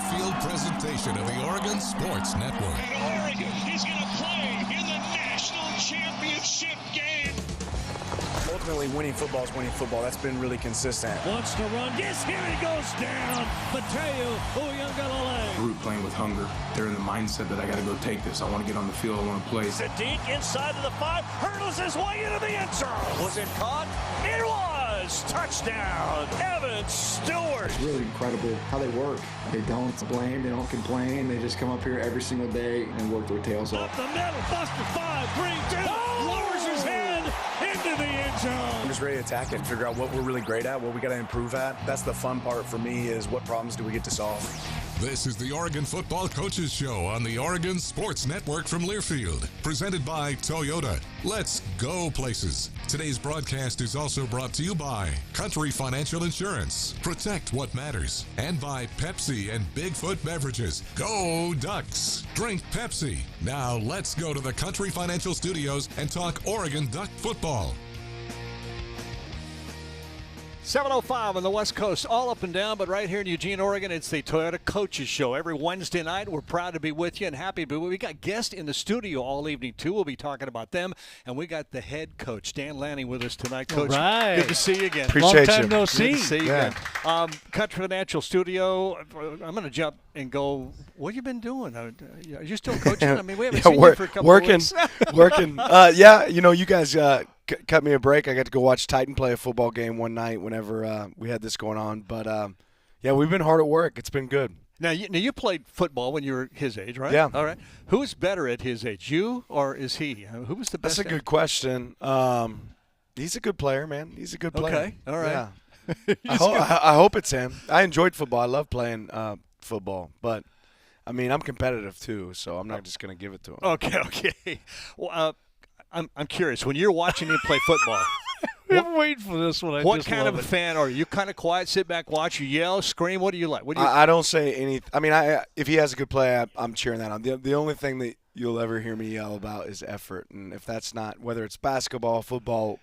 Learfield presentation of the Oregon Sports Network. And Oregon is going to play in the national championship game. Ultimately, winning football is winning football. That's been really consistent. Wants to run. Yes, here he goes down. Mateo Uyangalale. Group playing with hunger. They're in the mindset that I got to go take this. I want to get on the field. I want to play. Sadiq inside of the 5. Hurdles his way into the end zone. Was it caught? It was. Touchdown. Evan Stewart. It's really incredible how they work. They don't blame. They don't complain. They just come up here every single day and work their tails off. Up the middle. Buster 5, 3, 2. Lowers his head into the end zone. I'm just ready to attack it and figure out what we're really great at, what we got to improve at. That's the fun part for me, is what problems do we get to solve. This is the Oregon Football Coaches Show on the Oregon Sports Network from Learfield, presented by Toyota. Let's go places. Today's broadcast is also brought to you by Country Financial Insurance. Protect what matters. And by Pepsi and Bigfoot Beverages. Go Ducks. Drink Pepsi. Now let's go to the Country Financial Studios and talk Oregon Duck football. 7:05 on the West Coast, all up and down, but right here in Eugene, Oregon, it's the Toyota Coaches Show. Every Wednesday night, we're proud to be with you and happy to be with you. We got guests in the studio all evening, too. We'll be talking about them. And we got the head coach, Dan Lanning, with us tonight. Coach, all right. Good to see you again. Appreciate you. Long time no see. Good to see you again. Country Financial Studio, I'm going to jump and go, what have you been doing? Are you still coaching? I mean, we haven't seen you for a couple of weeks. Working. Yeah, you guys cut me a break. I got to go watch Titan play a football game one night whenever we had this going on. But, yeah, we've been hard at work. It's been good. Now, you played football when you were his age, right? Yeah. All right. Who's better at his age, you or is he? Who was the best? That's a good question. He's a good player, man. He's a good player. Okay. All right. Yeah. I hope it's him. I enjoyed football. I love playing football. But, I mean, I'm competitive too, so I'm not just going to give it to him. Okay. Well, I'm curious. When you're watching him play football, I'm waiting for this one. What kind of a fan are you? You kind of quiet, sit back, watch, you yell, scream? What do you like? I don't say anything. I mean, if he has a good play, I'm cheering that on. The only thing that you'll ever hear me yell about is effort. And if that's not, whether it's basketball, football,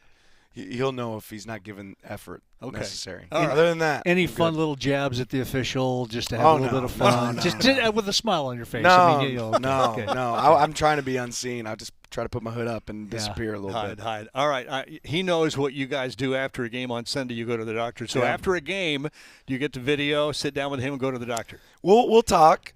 he'll know if he's not giving effort necessary. Right. Other than that, any fun little jabs at the official just to have a little bit of fun? No. Just with a smile on your face. No, I mean, no. I'm trying to be unseen. I just try to put my hood up and disappear a little bit. Hide. All right. He knows what you guys do after a game on Sunday. You go to the doctor. So after a game, do you get the video, sit down with him, and go to the doctor? We'll talk.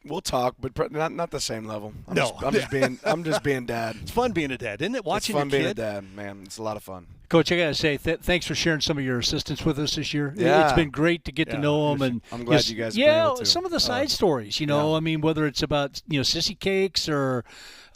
We'll talk, but not the same level. I'm just being dad. It's fun being a dad, isn't it? Watching it's fun your being kid? a dad, man. It's a lot of fun. Coach, I got to say, thanks for sharing some of your assistants with us this year. Yeah. It's been great to get to know them. And I'm glad you guys have been able to. Some of the side stories, I mean, whether it's about, sissy cakes or,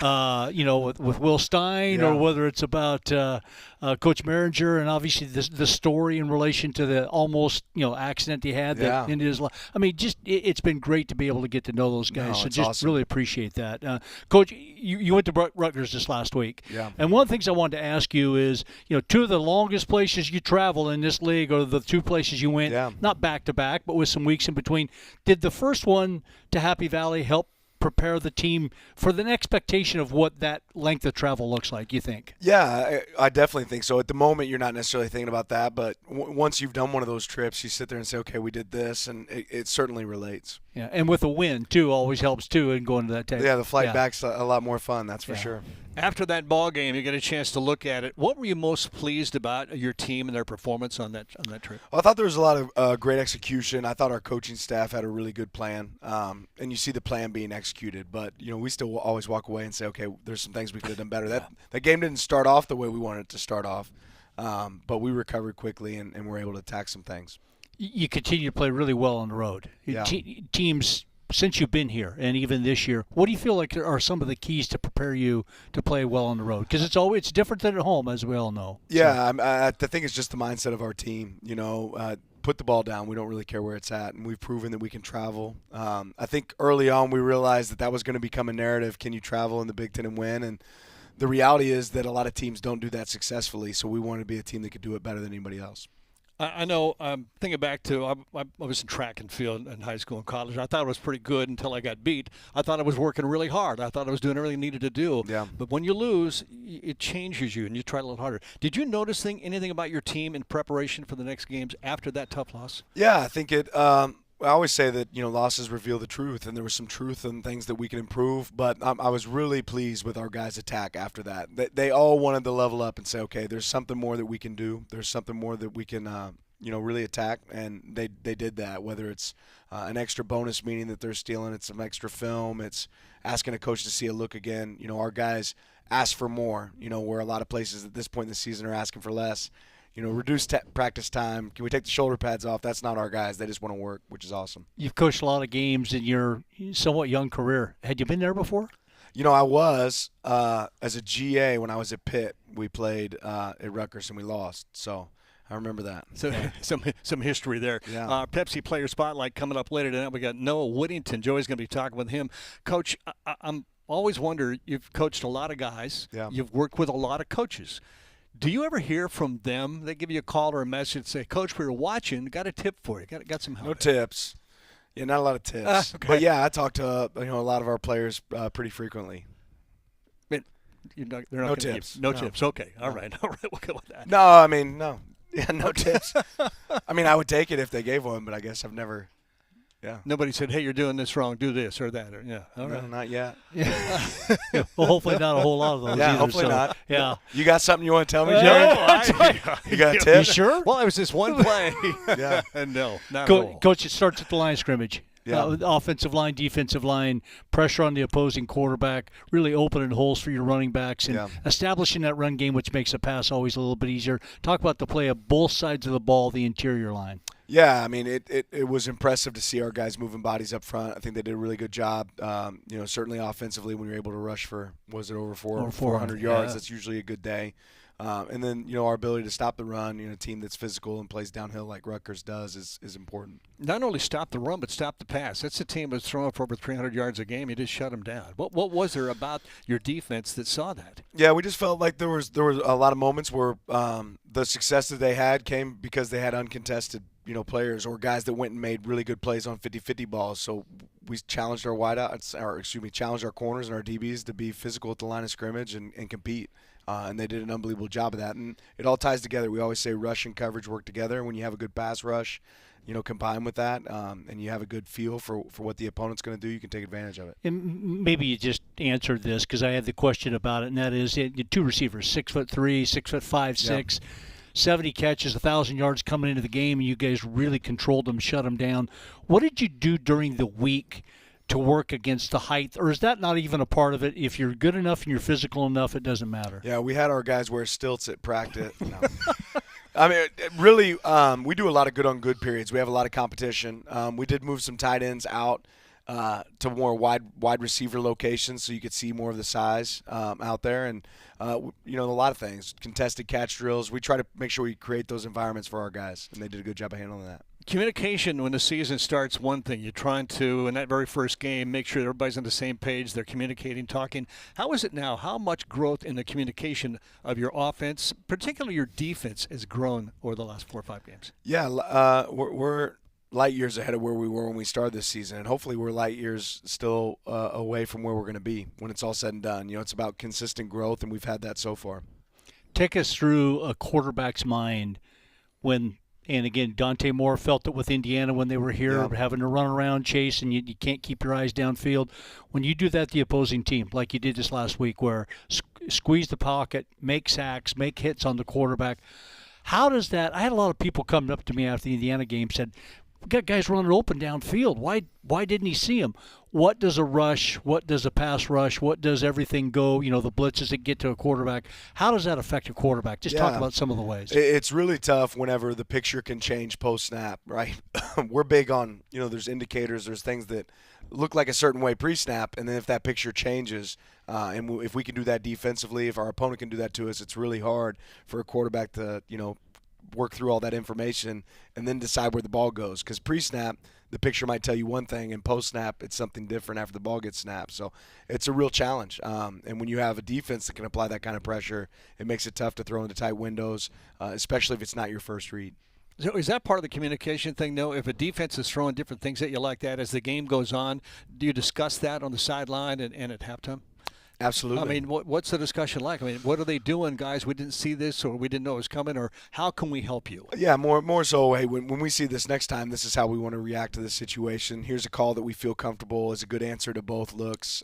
with Will Stein or whether it's about Coach Merringer and obviously the story in relation to the almost, accident he had that ended his life. I mean, just it's been great to be able to get to know those guys. So just awesome. really appreciate that. Coach, you went to Rutgers this last week. Yeah. And one of the things I wanted to ask you is, two of the longest places you travel in this league are the two places you went, not back-to-back, but with some weeks in between. Did the first one to Happy Valley help prepare the team for the expectation of what that length of travel looks like, you think? Yeah, I definitely think so. At the moment, you're not necessarily thinking about that, but once you've done one of those trips, you sit there and say, okay, we did this, and it certainly relates. Yeah, and with a win, too, always helps, too, in going to that tape. Yeah, the flight back's a lot more fun, that's for sure. After that ball game, you get a chance to look at it. What were you most pleased about your team and their performance on that trip? Well, I thought there was a lot of great execution. I thought our coaching staff had a really good plan, and you see the plan being executed. But we still always walk away and say, okay, there's some things we could have done better. That game didn't start off the way we wanted it to start off, but we recovered quickly and were able to attack some things. You continue to play really well on the road. Yeah. Teams. Since you've been here, and even this year, what do you feel like are some of the keys to prepare you to play well on the road? Because it's different than at home, as we all know. Yeah, I think it's just the mindset of our team. Put the ball down. We don't really care where it's at, and we've proven that we can travel. I think early on we realized that was going to become a narrative. Can you travel in the Big Ten and win? And the reality is that a lot of teams don't do that successfully, so we wanted to be a team that could do it better than anybody else. I know, thinking back to, I was in track and field in high school and college. I thought it was pretty good until I got beat. I thought I was working really hard. I thought I was doing everything I needed to do. Yeah. But when you lose, it changes you, and you try a little harder. Did you notice anything about your team in preparation for the next games after that tough loss? Yeah, I think it I always say that, losses reveal the truth, and there was some truth and things that we can improve. But I was really pleased with our guys' attack after that. They all wanted to level up and say, okay, there's something more that we can do. There's something more that we can, really attack, and they did that. Whether it's an extra bonus meaning that they're stealing, it's some extra film, it's asking a coach to see a look again. Our guys ask for more. Where a lot of places at this point in the season are asking for less. Reduce practice time. Can we take the shoulder pads off? That's not our guys. They just want to work, which is awesome. You've coached a lot of games in your somewhat young career. Had you been there before? I was as a GA when I was at Pitt. We played at Rutgers and we lost. So I remember that. So some history there. Yeah. Pepsi Player Spotlight coming up later tonight. We got Noah Whittington. Joey's going to be talking with him. Coach, I'm always wonder, you've coached a lot of guys. Yeah. You've worked with a lot of coaches. Do you ever hear from them? They give you a call or a message, say, Coach, we were watching, got a tip for you, got some help. No tips. Yeah, not a lot of tips. Okay. But, yeah, I talk to a lot of our players pretty frequently. They're not no tips. tips. No tips. Okay. All right. We'll go with that. No, I mean, no. Yeah, no tips. I mean, I would take it if they gave one, but I guess I've never – yeah. Nobody said, hey, you're doing this wrong, do this or that. All right. No, not yet. Yeah. Well, hopefully not a whole lot of those Yeah, either. hopefully not. Yeah. You got something you want to tell me, Joey? No, You got a tip? You sure? Well, it was just one play. Yeah. No, not at all. Coach, it starts at the line of scrimmage. Yeah. Offensive line, defensive line, pressure on the opposing quarterback, really opening holes for your running backs, and establishing that run game, which makes a pass always a little bit easier. Talk about the play of both sides of the ball, the interior line. Yeah, I mean, it was impressive to see our guys moving bodies up front. I think they did a really good job. Certainly offensively when you're able to rush for, was it over 400 yards, yeah. That's usually a good day. And then, our ability to stop the run, a team that's physical and plays downhill like Rutgers does is important. Not only stop the run, but stop the pass. That's a team that's throwing for over 300 yards a game. You just shut them down. What was there about your defense that saw that? Yeah, we just felt like there was a lot of moments where the success that they had came because they had uncontested players or guys that went and made really good plays on 50-50 balls. So we challenged our challenged our corners and our DBs to be physical at the line of scrimmage and compete. And they did an unbelievable job of that. And it all ties together. We always say rush and coverage work together. And when you have a good pass rush, combined with that, and you have a good feel for what the opponent's going to do, you can take advantage of it. And maybe you just answered this because I had the question about it, and that is two receivers, 6'3", 6'5", 6'6". 70 catches, 1,000 yards coming into the game, and you guys really controlled them, shut them down. What did you do during the week to work against the height, or is that not even a part of it? If you're good enough and you're physical enough, it doesn't matter. Yeah, we had our guys wear stilts at practice. No. I mean, really, we do a lot of good-on-good periods. We have a lot of competition. We did move some tight ends out to more wide receiver locations so you could see more of the size out there. And, a lot of things. Contested catch drills. We try to make sure we create those environments for our guys, and they did a good job of handling that. Communication when the season starts, one thing. You're trying to, in that very first game, make sure everybody's on the same page. They're communicating, talking. How is it now? How much growth in the communication of your offense, particularly your defense, has grown over the last 4 or 5 games? Yeah, we're light years ahead of where we were when we started this season, and hopefully we're light years still away from where we're going to be when it's all said and done. It's about consistent growth, and we've had that so far. Take us through a quarterback's mind when – and again, Dante Moore felt it with Indiana when they were here, having to run around, chase, and you can't keep your eyes downfield. When you do that, the opposing team, like you did this last week, where squeeze the pocket, make sacks, make hits on the quarterback, how does that – I had a lot of people coming up to me after the Indiana game said, we got guys running open downfield. Why didn't he see him? What does a rush? What does a pass rush? What does everything go? The blitzes that get to a quarterback. How does that affect a quarterback? Just talk about some of the ways. It's really tough whenever the picture can change post-snap, right? We're big on, there's indicators, there's things that look like a certain way pre-snap, and then if that picture changes, and if we can do that defensively, if our opponent can do that to us, it's really hard for a quarterback to, work through all that information and then decide where the ball goes. Because pre-snap, the picture might tell you one thing, and post-snap, it's something different after the ball gets snapped. So it's a real challenge. And when you have a defense that can apply that kind of pressure, it makes it tough to throw into tight windows, especially if it's not your first read. So is that part of the communication thing, though? If a defense is throwing different things at you like that as the game goes on, do you discuss that on the sideline and at halftime? Absolutely. I mean, what's the discussion like? I mean, what are they doing, guys? We didn't see this, or we didn't know it was coming, or how can we help you? Yeah, more so, hey, when we see this next time, this is how we want to react to this situation. Here's a call that we feel comfortable is a good answer to both looks.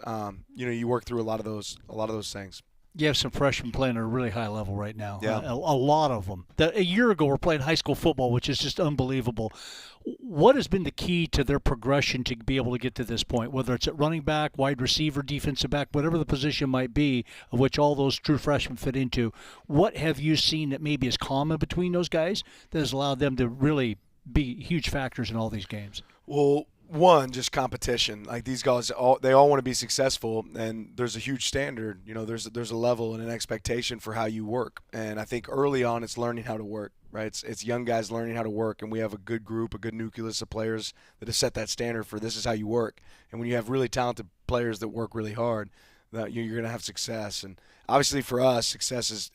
You work through a lot of those things. You have some freshmen playing at a really high level right now. Yeah. A lot of them. A year ago, we're playing high school football, which is just unbelievable. What has been the key to their progression to be able to get to this point, whether it's at running back, wide receiver, defensive back, whatever the position might be, of which all those true freshmen fit into? What have you seen that maybe is common between those guys that has allowed them to really be huge factors in all these games? Well, one, just competition. Like these guys, they all want to be successful, and there's a huge standard. There's a level and an expectation for how you work. And I think early on, it's learning how to work. Right? It's young guys learning how to work, and we have a good group, a good nucleus of players that have set that standard for this is how you work. And when you have really talented players that work really hard, that you're going to have success. And obviously for us, success is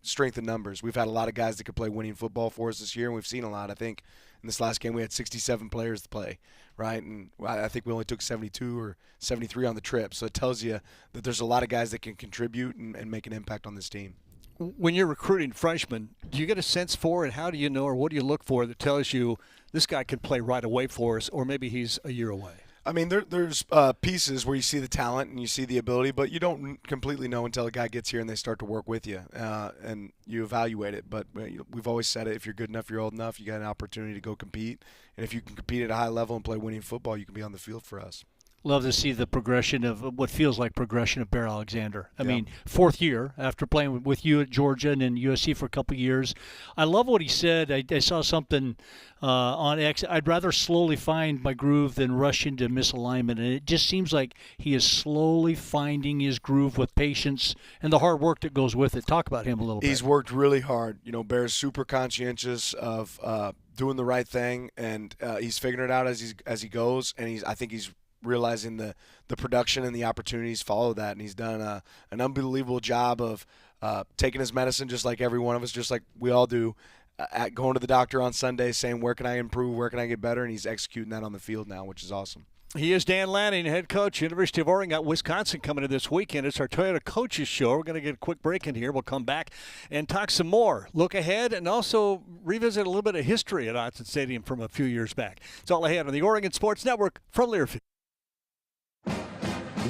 strength in numbers. We've had a lot of guys that could play winning football for us this year, and we've seen a lot. I think in this last game we had 67 players to play, right? And I think we only took 72 or 73 on the trip. So it tells you that there's a lot of guys that can contribute and make an impact on this team. When you're recruiting freshmen, do you get a sense for it? How do you know, or what do you look for that tells you this guy can play right away for us, or maybe he's a year away? I mean, there's pieces where you see the talent and you see the ability, but you don't completely know until a guy gets here and they start to work with you, and you evaluate it. But we've always said it, if you're good enough, you're old enough, you got an opportunity to go compete. And if you can compete at a high level and play winning football, you can be on the field for us. Love to see the progression of what feels like progression of Bear Alexander. I mean, fourth year after playing with you at Georgia and then USC for a couple of years. I love what he said. I saw something on X. I'd rather slowly find my groove than rush into misalignment. And it just seems like he is slowly finding his groove with patience and the hard work that goes with it. Talk about him a little bit. He's worked really hard. Bear's super conscientious of doing the right thing, and he's figuring it out as he goes. And I think he's realizing the production and the opportunities follow that, and he's done an unbelievable job of taking his medicine just like every one of us, just like we all do, at going to the doctor on Sunday saying, where can I improve, where can I get better, and he's executing that on the field now, which is awesome. He is Dan Lanning, head coach, University of Oregon. Got Wisconsin coming in this weekend. It's our Toyota Coaches Show. We're going to get a quick break in here. We'll come back and talk some more. Look ahead and also revisit a little bit of history at Autzen Stadium from a few years back. It's all ahead on the Oregon Sports Network from Learfield.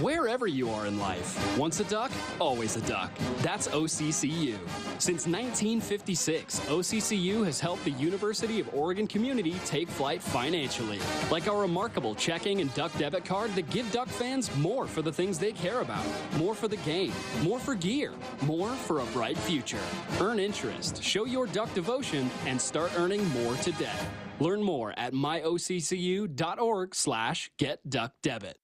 Wherever you are in life, once a duck, always a duck. That's OCCU. Since 1956, OCCU has helped the University of Oregon community take flight financially. Like our remarkable checking and duck debit card that give duck fans more for the things they care about. More for the game, more for gear, more for a bright future. Earn interest, show your duck devotion, and start earning more today. Learn more at myoccu.org/getduckdebit.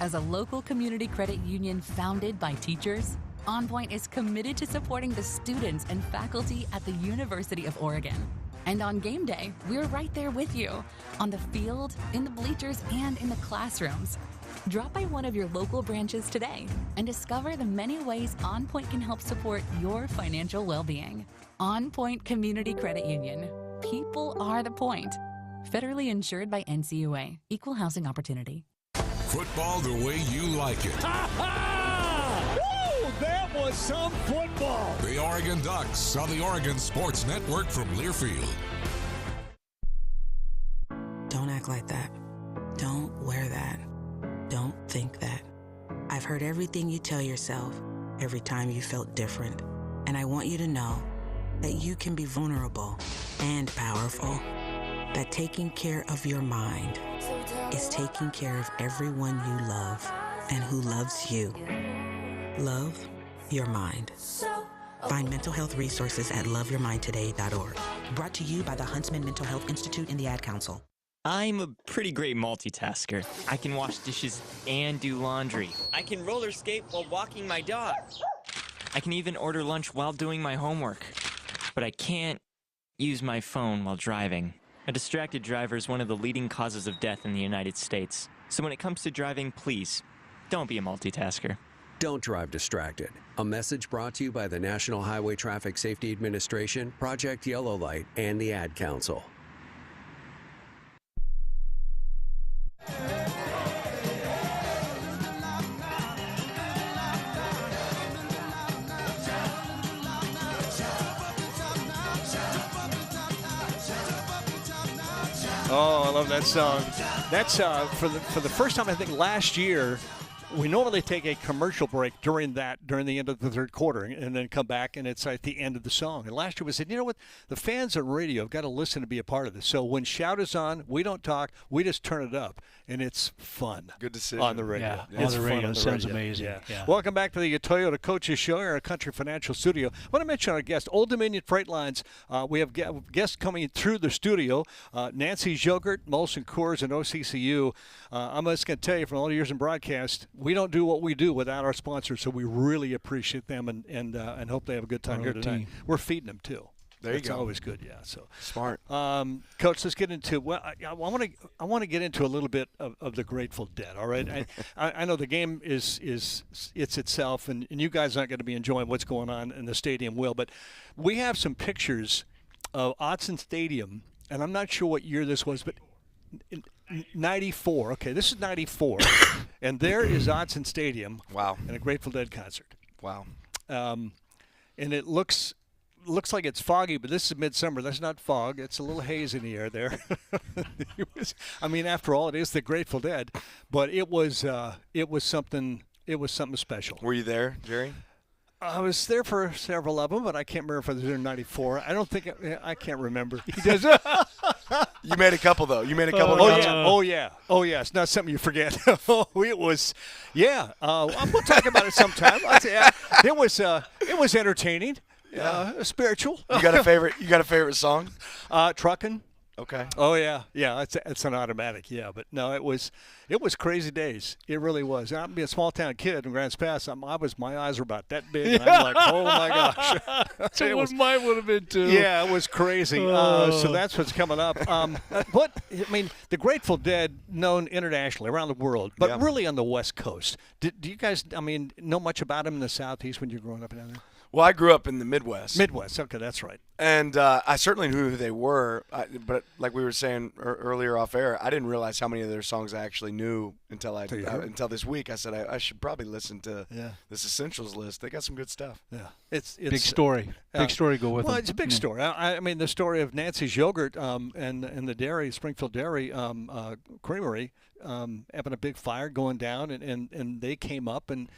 As a local community credit union founded by teachers, OnPoint is committed to supporting the students and faculty at the University of Oregon. And on game day, we're right there with you, on the field, in the bleachers, and in the classrooms. Drop by one of your local branches today and discover the many ways OnPoint can help support your financial well-being. OnPoint Community Credit Union. People are the point. Federally insured by NCUA. Equal housing opportunity. Football the way you like it. Ha ha! Woo! That was some football. The Oregon Ducks on the Oregon Sports Network from Learfield. Don't act like that. Don't wear that. Don't think that. I've heard everything you tell yourself every time you felt different. And I want you to know that you can be vulnerable and powerful. That taking care of your mind is taking care of everyone you love and who loves you. Love your mind. Find mental health resources at loveyourmindtoday.org. Brought to you by the Huntsman Mental Health Institute and the Ad Council. I'm a pretty great multitasker. I can wash dishes and do laundry. I can roller skate while walking my dog. I can even order lunch while doing my homework. But I can't use my phone while driving. A distracted driver is one of the leading causes of death in the United States. So when it comes to driving, please, don't be a multitasker. Don't drive distracted. A message brought to you by the National Highway Traffic Safety Administration, Project Yellow Light, and the Ad Council. Oh, I love that song. That's for the first time, I think, last year. We normally take a commercial break during the end of the third quarter and then come back, and it's at the end of the song. And last year we said, you know what, the fans on radio have got to listen to be a part of this. So when Shout is on, we don't talk, we just turn it up, and it's fun. Good decision. On the radio. Yeah, on the radio. It sounds amazing. Yeah. Welcome back to the Toyota Coaches Show here at Country Financial Studio. I want to mention our guest, Old Dominion Freight Lines. We have guests coming through the studio, Nancy Jogert, Molson Coors, and OCCU. I'm just going to tell you, from all the years in broadcast, we don't do what we do without our sponsors, so we really appreciate them and hope they have a good time here tonight. We're feeding them, too. There you go. It's always good, yeah. So smart, Coach. Let's get into. Well, I want to get into a little bit of the Grateful Dead. All right, I know the game is it's itself, and you guys aren't going to be enjoying what's going on in the stadium, but we have some pictures of Autzen Stadium, and I'm not sure what year this was, but. 94. Okay, this is 94, and there is Autzen Stadium. Wow. And a Grateful Dead concert. Wow. And it looks like it's foggy, but this is midsummer. That's not fog. It's a little haze in the air there. After all, it is the Grateful Dead, but it was something special. Were you there, Jerry? I was there for several of them, but I can't remember if I was there in 94. I don't think I can't remember. He does. You made a couple, though. You made a couple. Oh yeah. It's not something you forget. It was. Yeah. We'll talk about it sometime. It was entertaining. Spiritual. You got a favorite song? Truckin'. Okay. Oh yeah. It's an automatic. Yeah, but no, it was crazy days. It really was. I'm being a small town kid in Grants Pass. My eyes were about that big, and I'm like, oh my gosh. So what mine would have been too. Yeah, it was crazy. So that's what's coming up. The Grateful Dead, known internationally around the world, but really on the West Coast. Do you guys, know much about them in the Southeast when you were growing up down there? Well, I grew up in the Midwest. Okay, that's right. And I certainly knew who they were, but like we were saying earlier off air, I didn't realize how many of their songs I actually knew until this week. I said I should probably listen to this Essentials list. They got some good stuff. Yeah, it's big story. Big story go with them. Well, it's a big story. The story of Nancy's Yogurt and the dairy, Springfield Dairy Creamery, having a big fire going down, and they came up and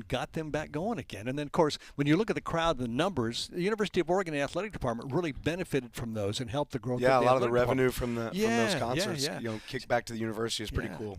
got them back going again. And then, of course, when you look at the crowd, the numbers, the University of Oregon Athletic Department really benefited from those and helped the growth. Yeah, of the a lot of the revenue department. from those concerts, kicked back to the university is pretty cool.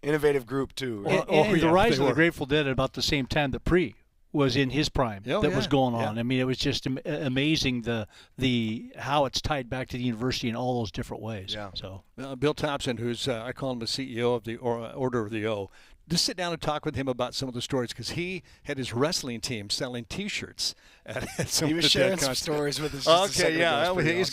Innovative group too. And the rise of the Grateful Dead at about the same time that Pre was in his prime was going on. Yeah. It was just amazing the how it's tied back to the university in all those different ways. Yeah. So Bill Thompson, who's I call him the CEO of the Order of the O. Just sit down and talk with him about some of the stories, because he had his wrestling team selling T-shirts at some. He was sharing some stories with us. He's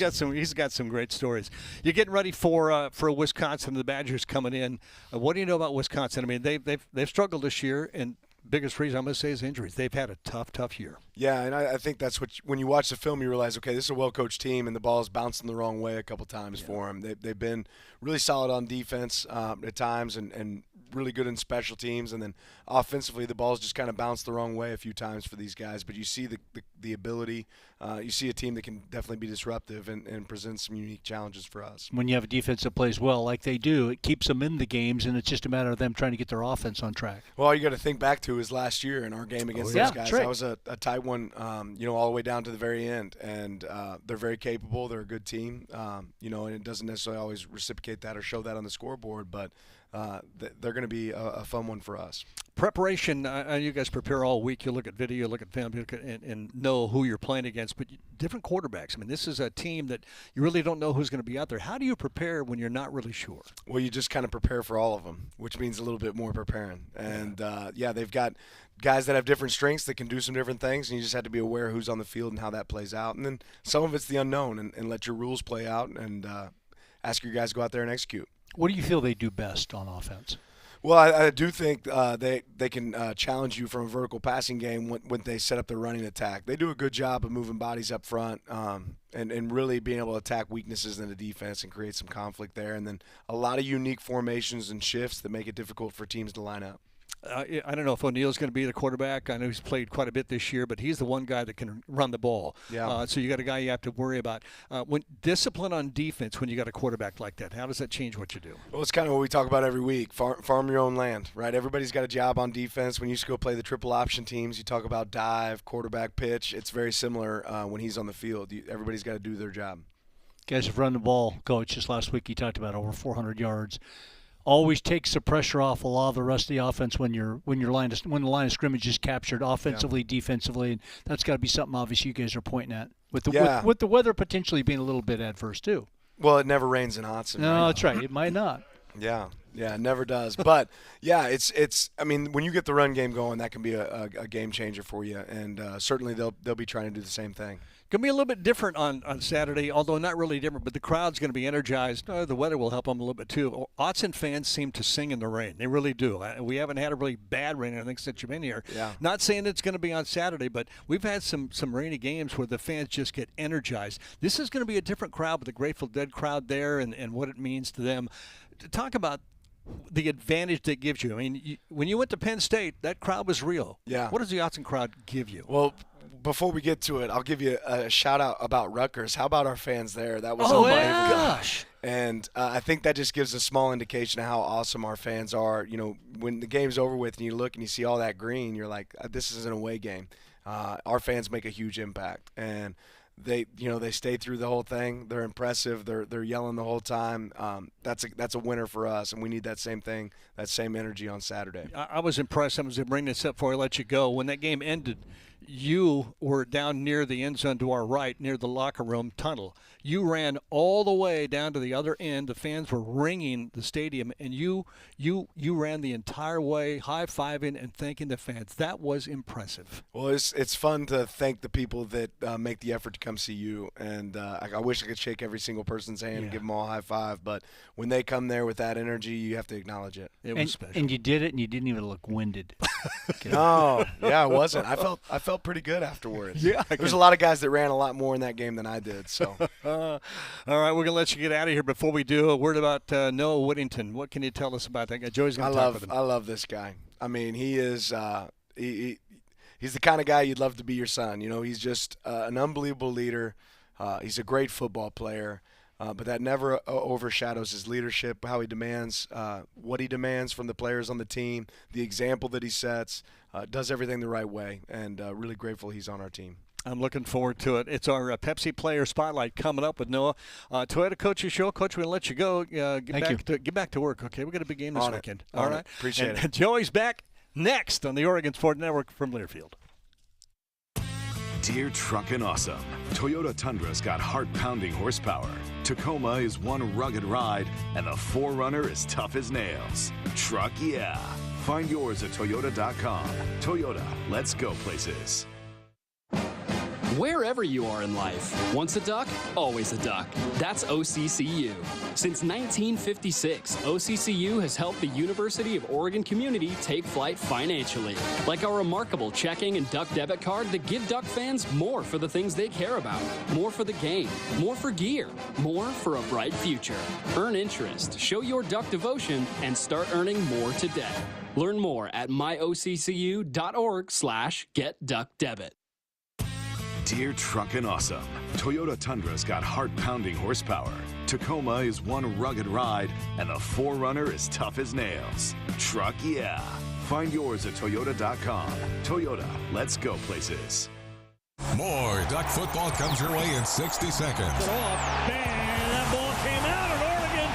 got some great stories. You're getting ready for Wisconsin. The Badgers coming in. What do you know about Wisconsin? They've struggled this year, and biggest reason I'm going to say is injuries. They've had a tough year. Yeah, and I think that's when you watch the film, you realize, okay, this is a well-coached team, and the ball's bouncing the wrong way a couple times for them. They've been really solid on defense at times, and really good in special teams, and then offensively the ball's just kind of bounced the wrong way a few times for these guys. But you see the ability. You see a team that can definitely be disruptive and present some unique challenges for us. When you have a defense that plays well like they do, it keeps them in the games, and it's just a matter of them trying to get their offense on track. Well, all you got to think back to is last year in our game against those guys. That was a tight one, all the way down to the very end. And they're very capable. They're a good team, and it doesn't necessarily always reciprocate that or show that on the scoreboard, but they're going to be a fun one for us. Preparation, you guys prepare all week. You look at video, you look at film, and know who you're playing against. But different quarterbacks. This is a team that you really don't know who's going to be out there. How do you prepare when you're not really sure? Well, you just kind of prepare for all of them, which means a little bit more preparing. And, they've got guys that have different strengths that can do some different things, and you just have to be aware who's on the field and how that plays out. And then some of it's the unknown, and let your rules play out, and ask your guys to go out there and execute. What do you feel they do best on offense? Well, I do think they can challenge you from a vertical passing game when they set up their running attack. They do a good job of moving bodies up front and really being able to attack weaknesses in the defense and create some conflict there. And then a lot of unique formations and shifts that make it difficult for teams to line up. I don't know if O'Neal's going to be the quarterback. I know he's played quite a bit this year, but he's the one guy that can run the ball. Yeah. So you got a guy you have to worry about. When discipline on defense when you got a quarterback like that, how does that change what you do? Well, it's kind of what we talk about every week. Farm your own land, right? Everybody's got a job on defense. When you used to go play the triple option teams, you talk about dive, quarterback, pitch. It's very similar when he's on the field. Everybody's got to do their job. Guys have run the ball, Coach. Just last week he talked about over 400 yards. Always takes the pressure off a lot of the rest of the offense when the line of scrimmage is captured offensively, defensively, and that's got to be something obviously you guys are pointing at with the weather potentially being a little bit adverse too. Well, it never rains in Hudson. No, right? That's right. It might not. Yeah, it never does. But yeah, it's. I mean, when you get the run game going, that can be a game changer for you, and certainly they'll be trying to do the same thing. Going to be a little bit different on Saturday, although not really different, but the crowd's going to be energized. The weather will help them a little bit, too. Autzen fans seem to sing in the rain. They really do. We haven't had a really bad rain, I think, since you've been here. Yeah. Not saying it's going to be on Saturday, but we've had some rainy games where the fans just get energized. This is going to be a different crowd with the Grateful Dead crowd there and what it means to them. To talk about the advantage that gives you. I mean, when you went to Penn State, that crowd was real. Yeah. What does the Autzen crowd give you? Well, before we get to it, I'll give you a shout-out about Rutgers. How about our fans there? That was unbelievable. Gosh. And I think that just gives a small indication of how awesome our fans are. You know, when the game's over with and you look and you see all that green, you're like, this is an away game. Our fans make a huge impact. And they stay through the whole thing. They're impressive. They're yelling the whole time. That's a winner for us, and we need that same thing, that same energy on Saturday. I was impressed. I was going to bring this up before I let you go. When that game ended, you were down near the end zone to our right, near the locker room tunnel. You ran all the way down to the other end. The fans were ringing the stadium, and you ran the entire way, high-fiving and thanking the fans. That was impressive. Well, it's fun to thank the people that make the effort to come see you, and I wish I could shake every single person's hand and give them all a high five, but when they come there with that energy, you have to acknowledge it. It was special. And you did it, and you didn't even look winded. No, yeah, I wasn't. I felt pretty good afterwards. Yeah, there's a lot of guys that ran a lot more in that game than I did. So, all right, we're gonna let you get out of here. Before we do, a word about Noah Whittington. What can you tell us about that guy? Joey's gonna talk with him. I love this guy. I mean, he is he's the kind of guy you'd love to be your son. You know, he's just an unbelievable leader. He's a great football player. But that never overshadows his leadership, how he demands, what he demands from the players on the team, the example that he sets, does everything the right way, and really grateful he's on our team. I'm looking forward to it. It's our Pepsi Player Spotlight coming up with Noah. Toyota Coaches Show. Coach, we're going to let you go. Get back to work, okay? We've got a big game this weekend. All right? Appreciate it. Joey's back next on the Oregon Sport Network from Learfield. Dear Truckin' Awesome, Toyota Tundra's got heart-pounding horsepower. Tacoma is one rugged ride, and the 4Runner is tough as nails. Truck yeah. Find yours at Toyota.com. Toyota, let's go places. Wherever you are in life, once a duck, always a duck. That's OCCU. Since 1956, OCCU has helped the University of Oregon community take flight financially. Like our remarkable checking and duck debit card that give duck fans more for the things they care about. More for the game, more for gear, more for a bright future. Earn interest, show your duck devotion, and start earning more today. Learn more at myoccu.org/getduckdebit. Dear Truckin' Awesome, Toyota Tundra's got heart-pounding horsepower. Tacoma is one rugged ride, and the 4Runner is tough as nails. Truck yeah. Find yours at Toyota.com. Toyota, let's go places. More Duck football comes your way in 60 seconds. That ball came out, and Oregon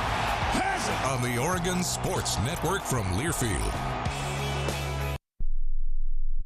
has it. On the Oregon Sports Network from Learfield.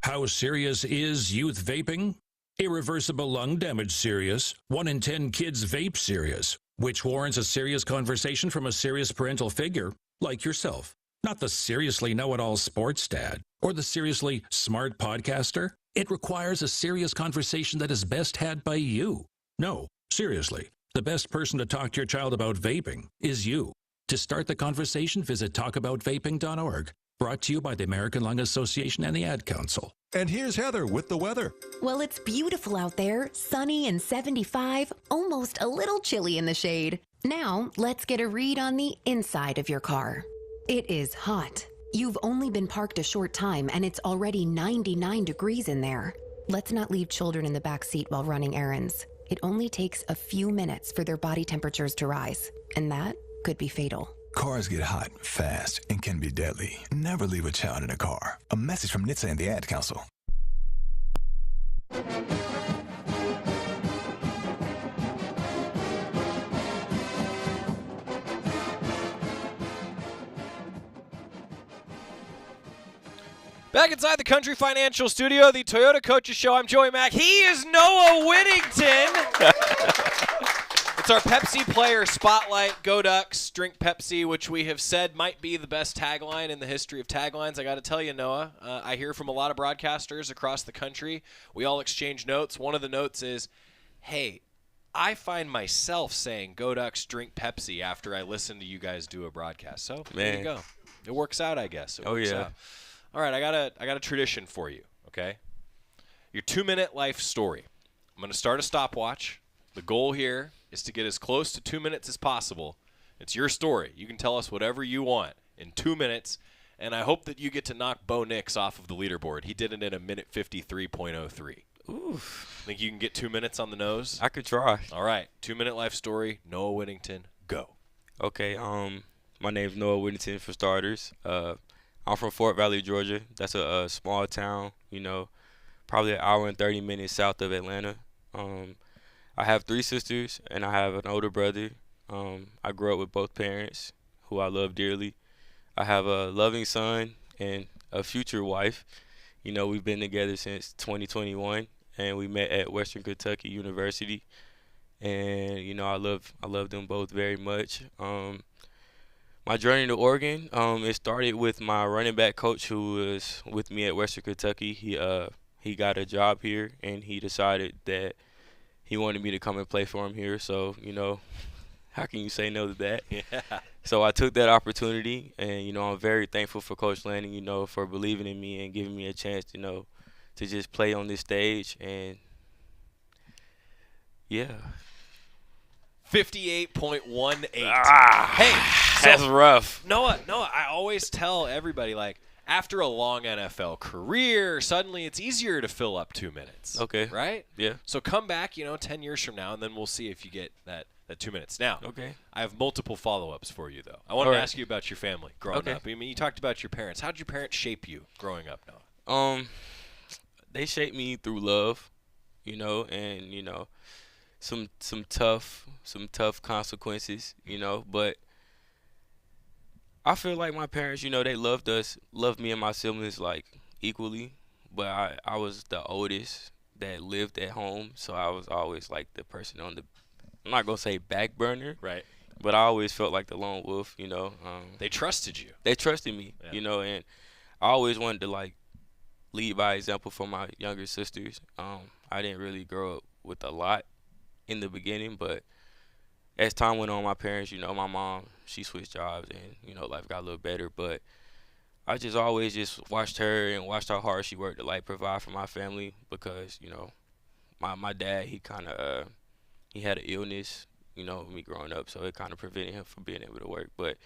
How serious is youth vaping? Irreversible lung damage serious. 1 in 10 kids vape serious, which warrants a serious conversation from a serious parental figure like yourself. Not the seriously know-it-all sports dad or the seriously smart podcaster. It requires a serious conversation that is best had by you. No, seriously, the best person to talk to your child about vaping is you. To start the conversation, visit talkaboutvaping.org. Brought to you by the American Lung Association and the Ad Council. And here's Heather with the weather. Well, it's beautiful out there, sunny and 75, almost a little chilly in the shade. Now, let's get a read on the inside of your car. It is hot. You've only been parked a short time and it's already 99 degrees in there. Let's not leave children in the back seat while running errands. It only takes a few minutes for their body temperatures to rise, and that could be fatal. Cars get hot, fast, and can be deadly. Never leave a child in a car. A message from NHTSA and the Ad Council. Back inside the Country Financial Studio, the Toyota Coaches Show. I'm Joey Mac. He is Noah Whittington. It's our Pepsi Player Spotlight. Go Ducks, drink Pepsi, which we have said might be the best tagline in the history of taglines. I got to tell you, Noah, I hear from a lot of broadcasters across the country. We all exchange notes. One of the notes is, hey, I find myself saying Go Ducks, drink Pepsi after I listen to you guys do a broadcast. So there you go. It works out, I guess. It works out. All right, I got a tradition for you, okay? Your 2-minute life story. I'm going to start a stopwatch. The goal here is to get as close to 2 minutes as possible. It's your story. You can tell us whatever you want in 2 minutes, and I hope that you get to knock Bo Nix off of the leaderboard. He did it in a minute 53.03. Oof. Think you can get 2 minutes on the nose? I could try. All right, 2-minute life story, Noah Whittington, go. Okay, my name's Noah Whittington for starters. I'm from Fort Valley, Georgia. That's a small town, probably an hour and 30 minutes south of Atlanta. I have 3 sisters, and I have an older brother. I grew up with both parents, who I love dearly. I have a loving son and a future wife. We've been together since 2021, and we met at Western Kentucky University. And, I love them both very much. My journey to Oregon, it started with my running back coach who was with me at Western Kentucky. He got a job here, and he decided that he wanted me to come and play for him here. So, how can you say no to that? Yeah. So I took that opportunity, and, I'm very thankful for Coach Lanning, for believing in me and giving me a chance, to just play on this stage. And, yeah. 58.18. Hey, that's rough. Noah, I always tell everybody, after a long NFL career, suddenly it's easier to fill up 2 minutes. Okay. Right? Yeah. So come back, 10 years from now, and then we'll see if you get that 2 minutes. Now, okay. I have multiple follow-ups for you, though. I wanted to ask you about your family growing up. I mean, you talked about your parents. How did your parents shape you growing up, Noah? They shaped me through love, and, some tough consequences, but I feel like my parents, they loved me and my siblings equally, but I was the oldest that lived at home, so I was always the person on the, I'm not gonna say back burner, right? But I always felt like the lone wolf, They trusted you. They trusted me, and I always wanted to lead by example for my younger sisters. I didn't really grow up with a lot in the beginning, but as time went on, my parents, my mom, she switched jobs, and life got a little better, but I just always just watched her and watched how hard she worked to provide for my family, because my dad, he kind of he had an illness, me growing up, so it kind of prevented him from being able to work, but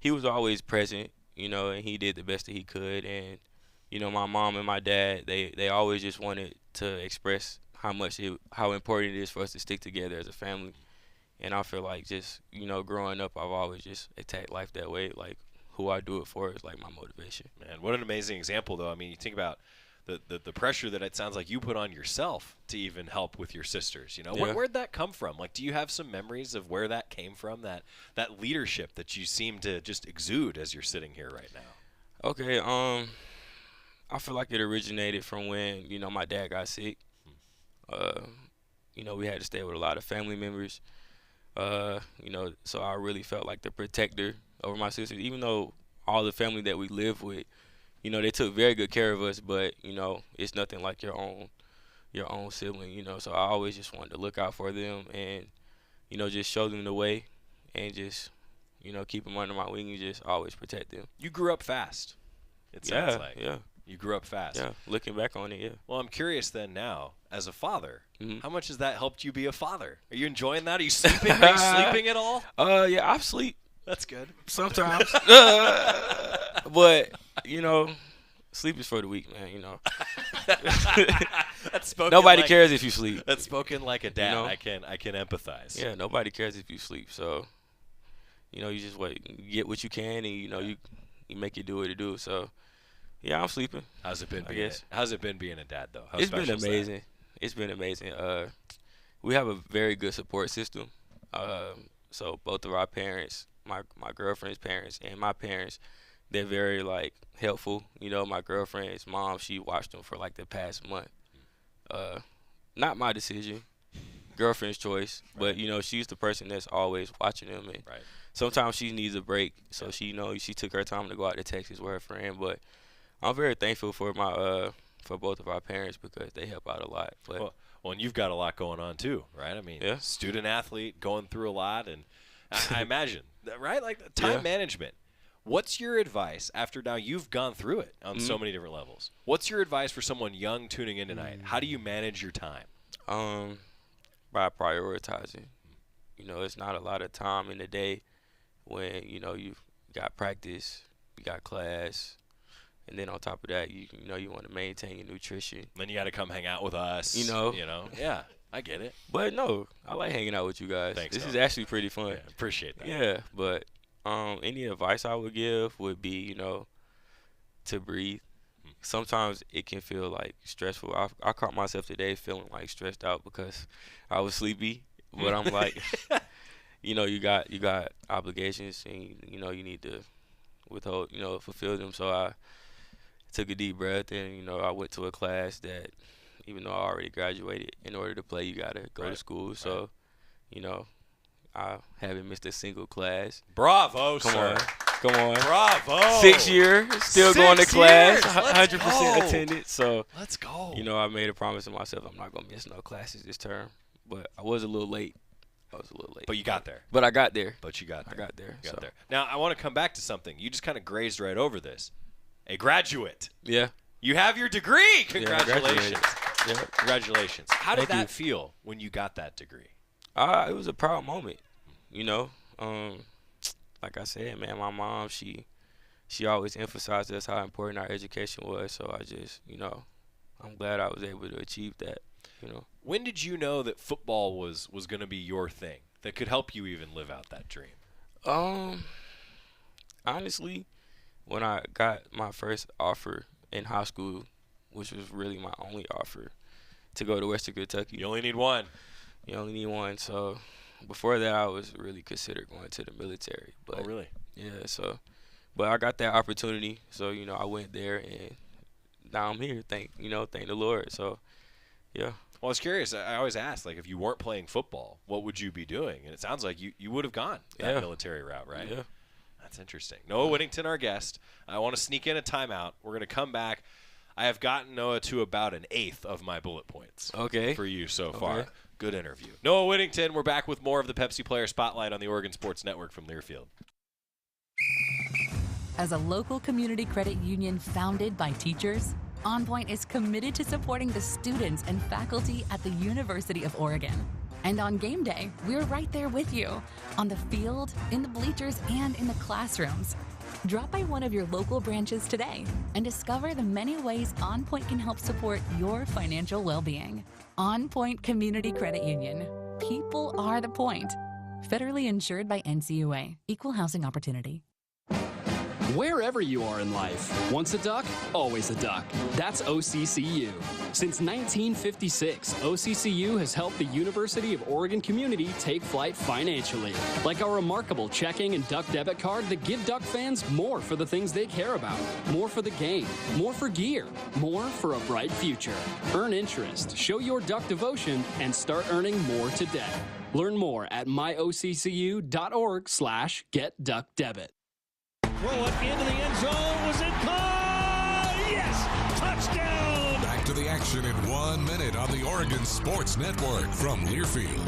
he was always present, and he did the best that he could. And my mom and my dad, they always just wanted to express how important it is for us to stick together as a family. And I feel like just, growing up, I've always just attacked life that way. Who I do it for is my motivation. Man, what an amazing example, though. I mean, you think about the pressure that it sounds like you put on yourself to even help with your sisters. Where'd that come from? Do you have some memories of where that came from, that leadership that you seem to just exude as you're sitting here right now? Okay, I feel like it originated from when, my dad got sick. We had to stay with a lot of family members. So I really felt like the protector over my sisters, even though all the family that we live with, they took very good care of us, but, it's nothing like your own sibling, So I always just wanted to look out for them and, just show them the way and just, keep them under my wing and just always protect them. You grew up fast, it sounds like. Yeah. You grew up fast. Yeah, looking back on it, yeah. Well, I'm curious then now, as a father, how much has that helped you be a father? Are you enjoying that? Are you sleeping? Are you sleeping at all? Yeah, I sleep. That's good. Sometimes. But Sleep is for the weak, man. That's spoken. Nobody cares if you sleep. That's spoken like a dad. I can empathize. Yeah, nobody cares if you sleep. So, you just get what you can, and you make it do what it do. So, yeah, I'm sleeping. How's it been being a dad though? It's been amazing. It's been amazing. We have a very good support system. So both of our parents, my girlfriend's parents and my parents, they're very helpful. My girlfriend's mom, she watched them for the past month. Not my decision, girlfriend's choice, but she's the person that's always watching them, and sometimes she needs a break. So she took her time to go out to Texas with her friend. But I'm very thankful for for both of our parents because they help out a lot. But well, and you've got a lot going on too, right? I mean, student athlete, going through a lot, and I imagine, right? Time management. What's your advice after now you've gone through it on so many different levels? What's your advice for someone young tuning in tonight? How do you manage your time? By prioritizing. It's not a lot of time in the day when, you've got practice, you got class, and then on top of that, you want to maintain your nutrition. Then you got to come hang out with us. Yeah, I get it. But no, I like hanging out with you guys. Thanks, this is actually pretty fun. Yeah, appreciate that. Yeah, but any advice I would give would be, to breathe. Sometimes it can feel stressful. I caught myself today feeling stressed out because I was sleepy. But I'm you got obligations and you need to fulfill them. So I took a deep breath and I went to a class that, even though I already graduated, in order to play you gotta go to school. So I haven't missed a single class. Bravo, sir. Come on. Bravo. 6 years, still going to class, 100% attendance. So let's go. I made a promise to myself I'm not gonna miss no classes this term. But I was a little late. But you got there. But I got there. But you got there. I got there. You got there. Now I want to come back to something. You just kind of grazed right over this. A graduate. Yeah. You have your degree. Congratulations. Yeah. Congratulations. How did that feel when you got that degree? It was a proud moment. Like I said, man, my mom, she always emphasized us how important our education was. So I just, I'm glad I was able to achieve that. When did you know that football was going to be your thing that could help you even live out that dream? Honestly, when I got my first offer in high school, which was really my only offer to go to Western Kentucky. You only need one. You only need one. So before that, I was really considered going to the military. But, oh, really? Yeah. So, but I got that opportunity. So I went there, and now I'm here. Thank the Lord. So, yeah. Well, I was curious. I always ask, if you weren't playing football, what would you be doing? And it sounds like you would have gone that military route, right? Yeah. That's interesting. Noah Whittington, our guest. I want to sneak in a timeout. We're going to come back. I have gotten Noah to about an eighth of my bullet points. Okay. For you so far. Good interview. Noah Whittington, we're back with more of the Pepsi Player Spotlight on the Oregon Sports Network from Learfield. As a local community credit union founded by teachers, OnPoint is committed to supporting the students and faculty at the University of Oregon. And on game day, we're right there with you, on the field, in the bleachers, and in the classrooms. Drop by one of your local branches today and discover the many ways OnPoint can help support your financial well-being. OnPoint Community Credit Union. People are the point. Federally insured by NCUA. Equal housing opportunity. Wherever you are in life, once a duck, always a duck. That's OCCU. Since 1956, OCCU has helped the University of Oregon community take flight financially. Like our remarkable checking and duck debit card that give duck fans more for the things they care about. More for the game, more for gear, more for a bright future. Earn interest, show your duck devotion, and start earning more today. Learn more at myoccu.org/getduckdebit. Throw it into the end zone. Was it caught? Yes! Touchdown! Back to the action in 1 minute on the Oregon Sports Network from Learfield.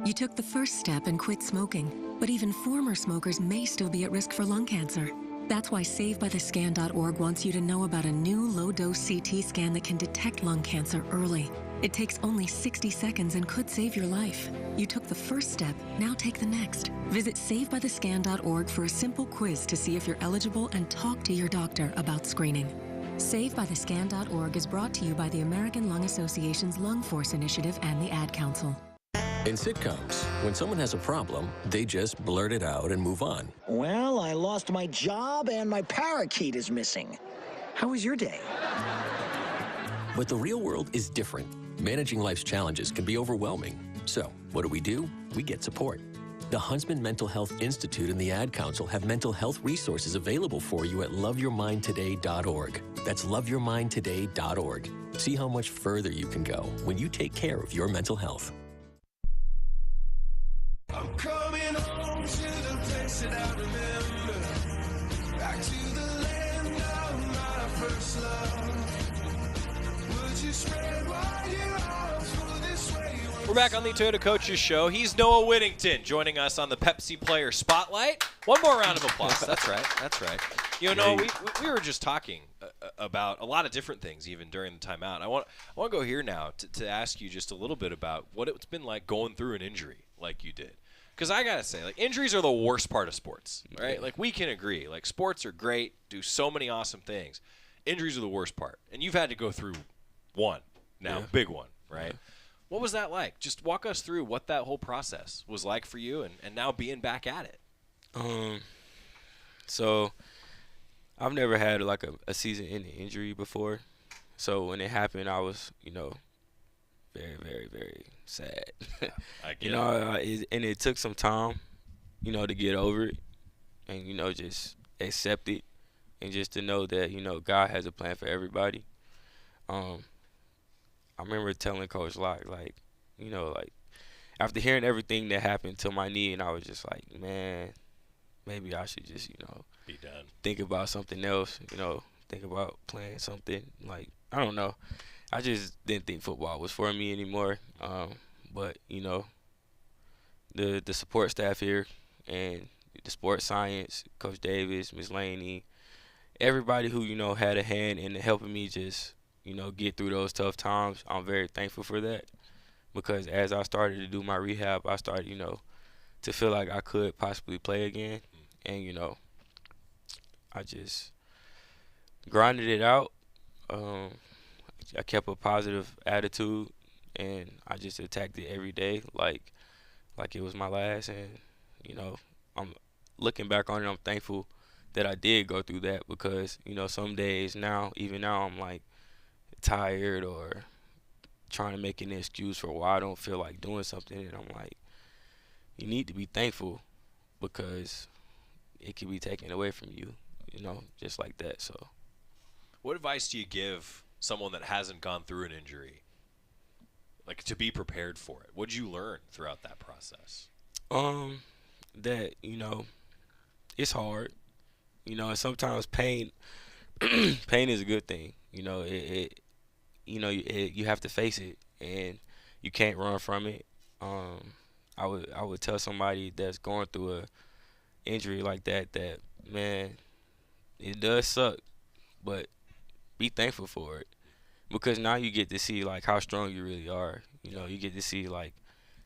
You took the first step and quit smoking, but even former smokers may still be at risk for lung cancer. That's why SaveByTheScan.org wants you to know about a new low-dose CT scan that can detect lung cancer early. It takes only 60 seconds and could save your life. You took the first step, now take the next. Visit SaveByTheScan.org for a simple quiz to see if you're eligible and talk to your doctor about screening. SaveByTheScan.org is brought to you by the American Lung Association's Lung Force Initiative and the Ad Council. In sitcoms, when someone has a problem, they just blurt it out and move on. Well, I lost my job and my parakeet is missing. How was your day? But the real world is different. Managing life's challenges can be overwhelming. So, what do? We get support. The Huntsman Mental Health Institute and the Ad Council have mental health resources available for you at loveyourmindtoday.org. That's loveyourmindtoday.org. See how much further you can go when you take care of your mental health. I'm coming home to the place that I remember, back to the land of my first love. Would you spread wide arms for this way? We're back on the Toyota Coaches Show. He's Noah Whittington joining us on the Pepsi Player Spotlight. One more round of applause. That's right. That's right. You know, Noah, we were just talking about a lot of different things even during the timeout. I want to go here now to ask you just a little bit about what it's been like going through an injury like you did. Because I got to say, like, injuries are the worst part of sports, right? Like, we can agree. Like, sports are great, do so many awesome things. Injuries are the worst part. And you've had to go through one now, big one, right? Yeah. What was that like? Just walk us through what that whole process was like for you and now being back at it. So I've never had, like, a season-ending injury before. So when it happened, I was, very, very, very sad. I get it. And it took some time, to get over it and, just accept it and just to know that, God has a plan for everybody. I remember telling Coach Locke, like, after hearing everything that happened to my knee, and I was just like, man, maybe I should just, be done. Think about something else, think about playing something. Like, I don't know. I just didn't think football was for me anymore. But, the support staff here and the sports science, Coach Davis, Ms. Laney, everybody who, had a hand in helping me just, get through those tough times, I'm very thankful for that. Because as I started to do my rehab, I started, to feel like I could possibly play again. And, I just grinded it out. I kept a positive attitude, and I just attacked it every day like it was my last. And, I'm looking back on it, I'm thankful that I did go through that because, some days now, even now, I'm, like, tired or trying to make an excuse for why I don't feel like doing something. And I'm like, you need to be thankful because it can be taken away from you, just like that. So what advice do you give someone that hasn't gone through an injury, like, to be prepared for it? What did you learn throughout that process? That, it's hard, and sometimes pain is a good thing. You have to face it, and you can't run from it. I would tell somebody that's going through a injury like that, man, it does suck, but be thankful for it, because now you get to see, like, how strong you really are. You get to see, like,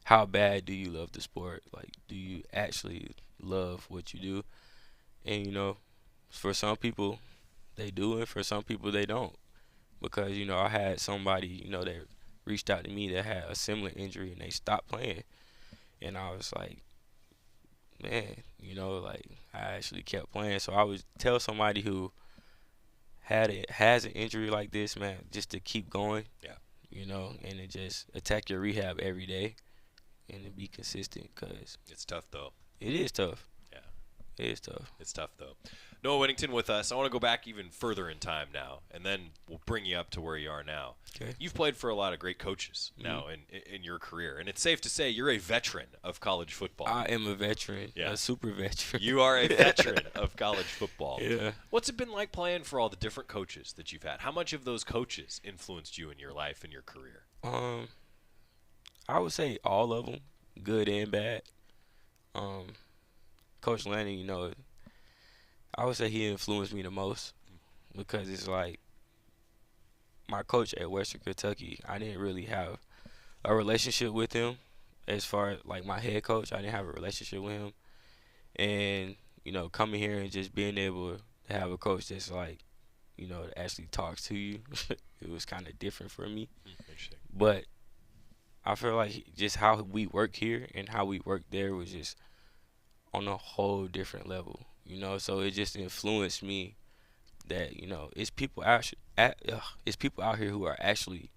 how bad do you love the sport? Like, do you actually love what you do? And, for some people, they do, and for some people, they don't. Because, I had somebody, that reached out to me that had a similar injury, and they stopped playing. And I was like, man, I actually kept playing. So I would tell somebody who has an injury like this, man, just to keep going. Yeah. And to just attack your rehab every day and to be consistent, because it's tough, though. It is tough. Yeah. It is tough. It's tough, though. Noah Whittington with us. I want to go back even further in time now, and then we'll bring you up to where you are now. Okay. You've played for a lot of great coaches now in your career, and it's safe to say you're a veteran of college football. I am a veteran, a super veteran. You are a veteran of college football. Yeah. What's it been like playing for all the different coaches that you've had? How much of those coaches influenced you in your life and your career? I would say all of them, good and bad. Coach Lanning, I would say he influenced me the most, because it's like, my coach at Western Kentucky, I didn't really have a relationship with him. As far as like my head coach, I didn't have a relationship with him. And, you know, coming here and just being able to have a coach that's like, you know, that actually talks to you, it was kind of different for me. But I feel like just how we work here and how we work there was just on a whole different level, you know. So it just influenced me that, you know, it's people out here who are actually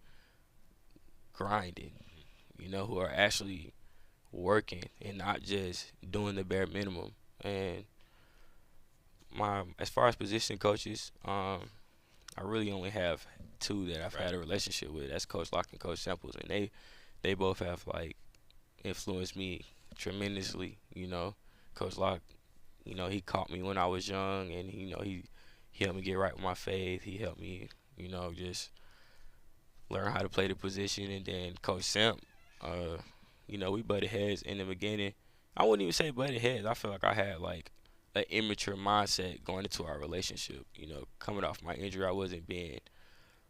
grinding, you know, who are actually working and not just doing the bare minimum. And as far as position coaches, I really only have two that I've had a relationship with. That's Coach Locke and Coach Samples, and they both have like influenced me tremendously. You know, Coach Locke, you know, he caught me when I was young, and you know, he helped me get right with my faith. He helped me, you know, just learn how to play the position. And then Coach Samp, you know, we butted heads in the beginning. I wouldn't even say butted heads. I feel like I had like an immature mindset going into our relationship. You know, coming off my injury, I wasn't being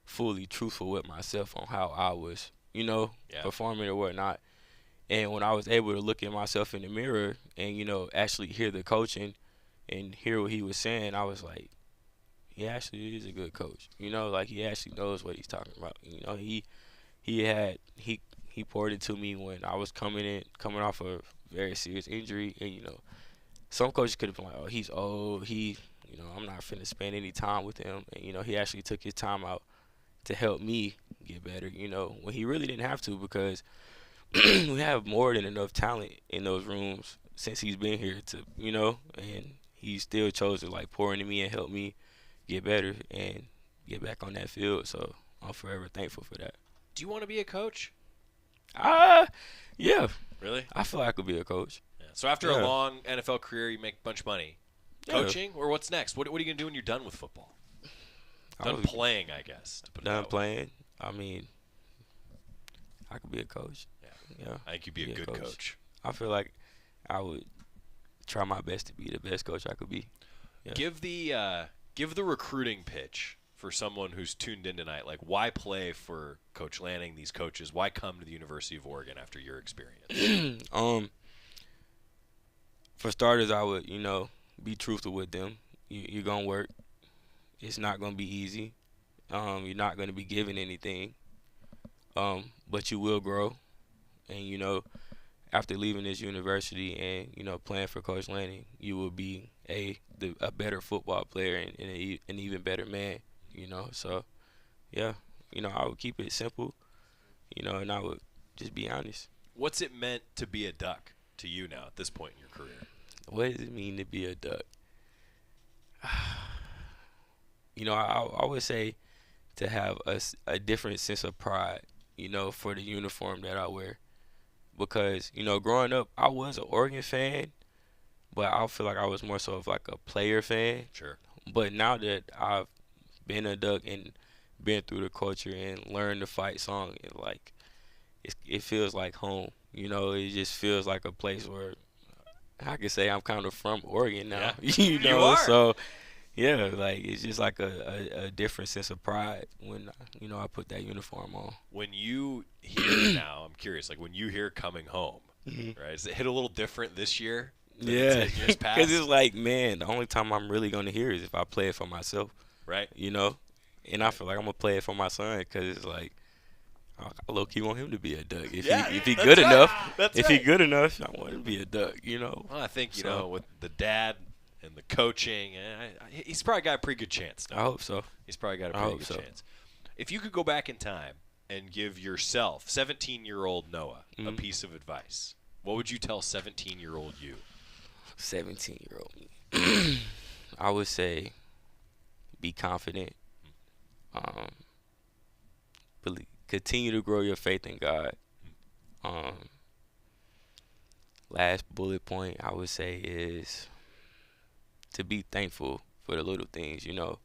fully truthful with myself on how I was, you know, performing or whatnot. And when I was able to look at myself in the mirror and, you know, actually hear the coaching and hear what he was saying, I was like, he actually is a good coach. You know, like he actually knows what he's talking about. You know, he poured into me when I was coming off a very serious injury. And, you know, some coaches could have been like, oh, he's old. You know, I'm not finna spend any time with him. And, you know, he actually took his time out to help me get better, you know, when he really didn't have to, because we have more than enough talent in those rooms since he's been here to, you know, and he still chose to like pour into me and help me get better and get back on that field. So I'm forever thankful for that. Do you want to be a coach? Yeah. Really? I feel like I could be a coach. Yeah. So after a long NFL career, you make a bunch of money. Coaching, or what's next? What are you going to do when you're done with football? Done playing, I guess. Done playing. I mean, I could be a coach. Yeah. I think you'd be a good coach. I feel like I would try my best to be the best coach I could be. Yeah. Give the recruiting pitch for someone who's tuned in tonight. Like, why play for Coach Lanning, these coaches? Why come to the University of Oregon after your experience? For starters, I would, you know, be truthful with them. You're going to work. It's not going to be easy. You're not going to be given anything. But you will grow. And, you know, after leaving this university and, you know, playing for Coach Lanning, you will be a better football player and an even better man, you know. So, yeah, you know, I would keep it simple, you know, and I would just be honest. What's it meant to be a Duck to you now at this point in your career? What does it mean to be a Duck? You know, I would say to have a different sense of pride, you know, for the uniform that I wear. Because, you know, growing up, I was an Oregon fan, but I feel like I was more so of like a player fan. Sure. But now that I've been a Duck and been through the culture and learned the fight song, it feels like home. You know, it just feels like a place where I can say I'm kind of from Oregon now. Yeah. You know, you are. So yeah, like it's just like a different sense of pride when, you know, I put that uniform on. When you hear now, I'm curious, like when you hear Coming Home, right? Does it hit a little different this year? Yeah, years past? because it's like, man, the only time I'm really going to hear is if I play it for myself. Right. You know? And I feel like I'm going to play it for my son because it's like, I low-key want him to be a Duck. If he good enough, he good enough, I want him to be a Duck, you know? Well, I think, you know, with the dad and the coaching, he's probably got a pretty good chance now. I hope so. He's probably got a pretty good chance. If you could go back in time and give yourself, 17-year-old Noah, a piece of advice, what would you tell 17-year-old you? 17-year-old me. I would say be confident. Continue to grow your faith in God. Last bullet point I would say is to be thankful for the little things, you know.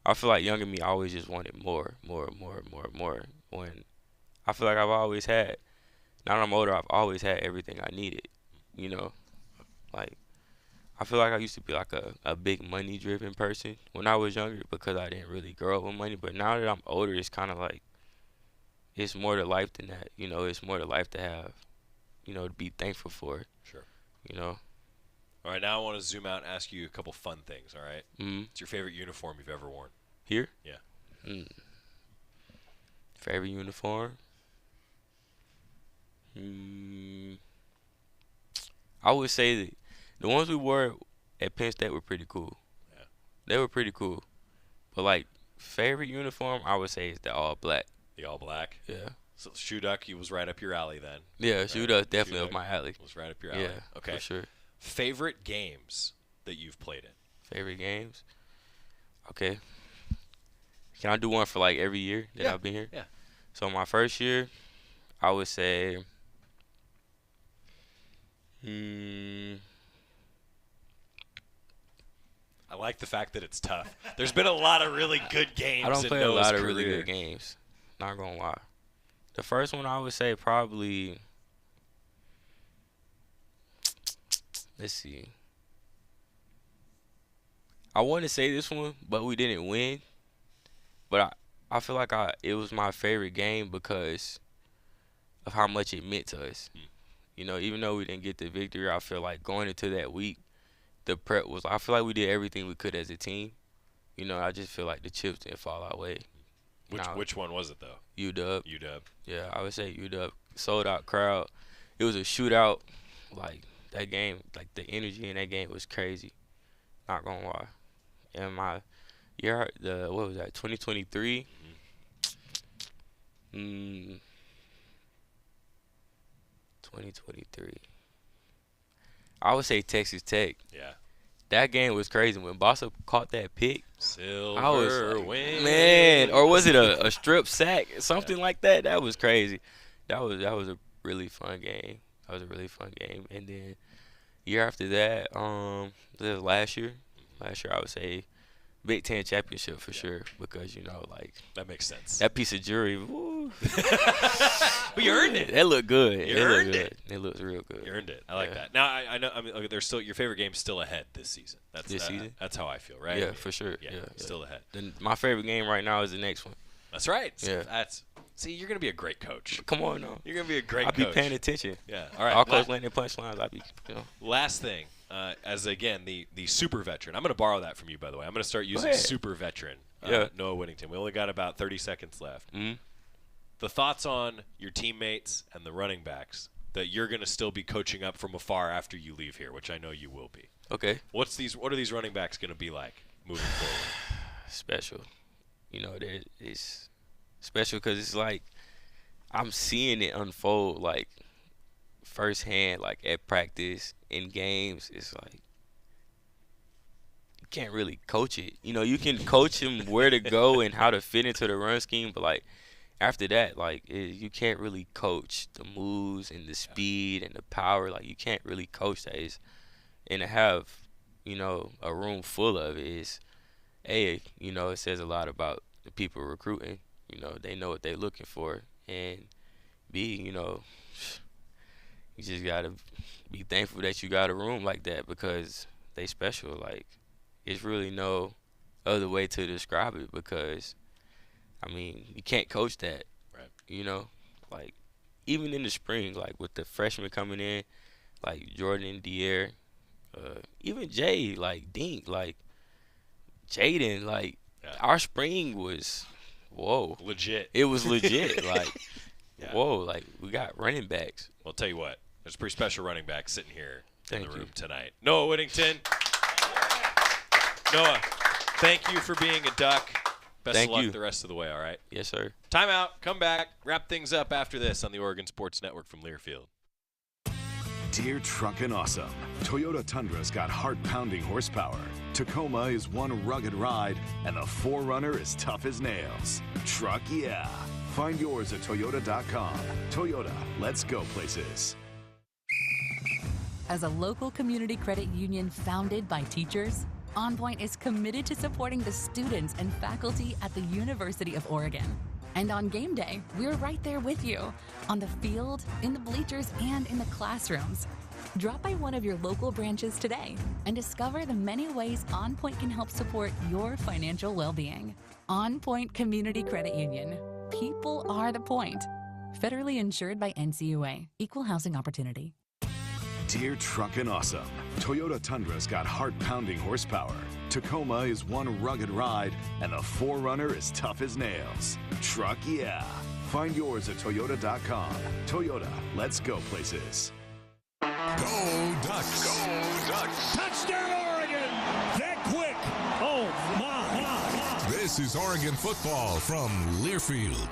I feel like younger me always just wanted more. When I feel like I've always had, now that I'm older, I've always had everything I needed, you know. Like, I feel like I used to be like a big money-driven person when I was younger because I didn't really grow up with money. But now that I'm older, it's kind of like it's more to life than that. You know, it's more to life to have, you know, to be thankful for. Sure. You know. All right, now I want to zoom out and ask you a couple fun things, all right? Mm-hmm. What's your favorite uniform you've ever worn? Here? Yeah. Favorite uniform? I would say that the ones we wore at Penn State were pretty cool. Yeah. They were pretty cool. But, like, favorite uniform, I would say is the all black. The all black? Yeah. So Shoe Duck, he was right up your alley then. Yeah, right? Shoe Duck definitely up my alley. Was right up your alley. Yeah, okay. for sure. Favorite games that you've played in? Favorite games? Okay. Can I do one for, like, every year that I've been here? Yeah. So, my first year, I would say I like the fact that it's tough. There's been a lot of really good games. I don't play a lot of career. really good games. Not gonna lie. The first one I would say probably. Let's see. I want to say this one, but we didn't win. But I feel like it was my favorite game because of how much it meant to us. You know, even though we didn't get the victory, I feel like going into that week, the prep was. I feel like we did everything we could as a team. You know, I just feel like the chips didn't fall our way. Which one was it though? UW. UW. Yeah, I would say UW. Sold out crowd. It was a shootout. Like that game, like the energy in that game was crazy. Not gonna lie. And my year, what was that? 2023. 2023. I would say Texas Tech. Yeah. That game was crazy. When Bossa caught that pick, Silver I was like, win. man, or was it a strip sack, something like that? That was crazy. That was a really fun game. That was a really fun game. And then year after that, this was last year. Last year I would say Big Ten championship for sure because you know like that makes sense. That piece of jewelry, woo. We earned it. That looked good. You earned it. It looks real good. You earned it. I like that. Now I know. I mean, okay, there's still your favorite game's still ahead this season. This season. That's how I feel, right? Yeah, I mean, for sure. Yeah, still ahead. Then my favorite game right now is the next one. That's right. Yeah. See, you're gonna be a great coach. Come on, no. You're gonna be a great I'll coach. be paying attention. Yeah. All right. I'll coach landing punchlines. I'll be. You know. Last thing, as again the super veteran. I'm gonna borrow that from you, by the way. I'm gonna start using super veteran. Noah Whittington. We only got about 30 seconds left. Mm-hmm. The thoughts on your teammates and the running backs that you're gonna still be coaching up from afar after you leave here, which I know you will be. Okay. What are these running backs gonna be like moving forward? Special. You know, it's special because it's like I'm seeing it unfold like firsthand, like at practice, in games. It's like you can't really coach it. You know, you can coach him where to go and how to fit into the run scheme, but like after that, like you can't really coach the moves and the speed and the power. Like you can't really coach that. And to have, you know, a room full of it is, you know, it says a lot about the people recruiting. You know, they know what they're looking for. And B, you know, you just got to be thankful that you got a room like that because they special. Like, it's really no other way to describe it because, I mean, you can't coach that. Right. You know, like, even in the spring, like, with the freshmen coming in, like Jordan, Dier, even Jay, like, Dink, like, Jaden, like, our spring was, whoa. Legit. It was legit. Like, whoa, like, we got running backs. Well, I'll tell you what. There's a pretty special running back sitting here in the Thank room you. tonight. Noah Whittington. Noah, thank you for being a Duck. Best Thank of luck you. the rest of the way, all right? Yes, sir. Timeout. Come back. Wrap things up after this on the Oregon Sports Network from Learfield. Dear Truckin' Awesome, Toyota Tundra's got heart-pounding horsepower. Tacoma is one rugged ride, and the 4Runner is tough as nails. Truck yeah. Find yours at Toyota.com. Toyota, let's go places. As a local community credit union founded by teachers, OnPoint is committed to supporting the students and faculty at the University of Oregon. And on game day, we're right there with you, on the field, in the bleachers, and in the classrooms. Drop by one of your local branches today and discover the many ways On Point can help support your financial well-being. On Point Community Credit Union. People are the point. Federally insured by NCUA. Equal housing opportunity. Dear Truckin' Awesome, Toyota Tundra's got heart-pounding horsepower. Tacoma is one rugged ride, and the 4Runner is tough as nails. Truck yeah. Find yours at Toyota.com. Toyota, let's go places. Go Ducks! Go Ducks! Touchdown, Oregon! That quick! Oh, my. This is Oregon football from Learfield.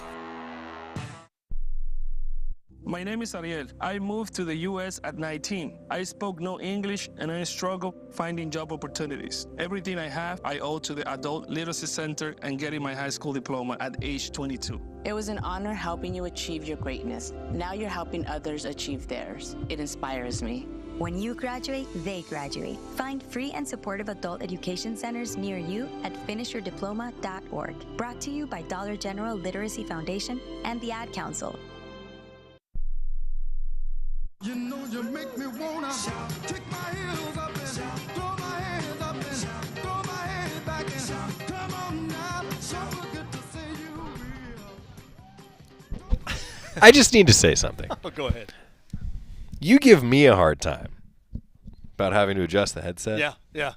My name is Ariel. I moved to the U.S. at 19. I spoke no English and I struggled finding job opportunities. Everything I have, I owe to the Adult Literacy Center and getting my high school diploma at age 22. It was an honor helping you achieve your greatness. Now you're helping others achieve theirs. It inspires me. When you graduate, they graduate. Find free and supportive adult education centers near you at finishyourdiploma.org. Brought to you by Dollar General Literacy Foundation and the Ad Council. You know you make me wanna kick my heels up and throw my hands up and throw my head back and come on now. So good to see you. I just need to say something. Oh, go ahead. You give me a hard time about having to adjust the headset. Yeah.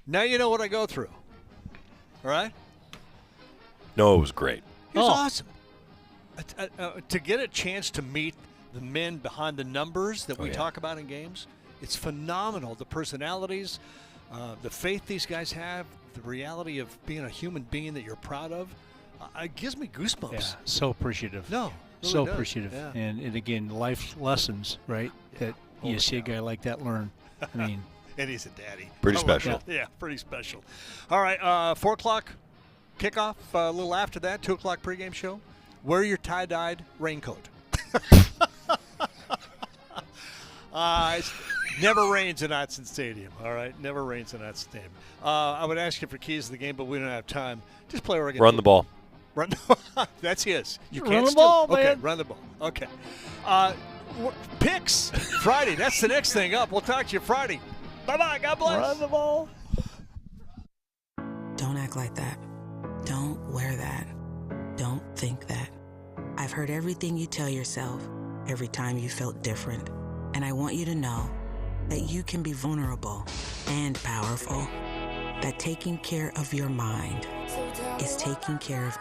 Now you know what I go through. All right? No, it was great. It was awesome. To get a chance to meet the men behind the numbers that we talk about in games, it's phenomenal. The personalities, the faith these guys have, the reality of being a human being that you're proud of, it gives me goosebumps. Yeah, so appreciative. No, really so does. appreciative. Yeah. And again, life lessons, right, that you see a guy like that learn. I mean, and he's a daddy. Pretty special. Yeah, pretty special. All right, 4 o'clock kickoff, a little after that, 2 o'clock pregame show. Wear your tie-dyed raincoat. It never rains in Autzen Stadium, all right? Never rains in Autzen Stadium. I would ask you for keys to the game, but we don't have time. Just play Oregon. Run the ball. Run. That's his. You Run can't the steal. ball, Okay, man. run the ball. Okay. Picks Friday. That's the next thing up. We'll talk to you Friday. Bye-bye. God bless. Run the ball. Don't act like that. Don't wear that. Don't think that. I've heard everything you tell yourself every time you felt different. And I want you to know that you can be vulnerable and powerful. That taking care of your mind is taking care of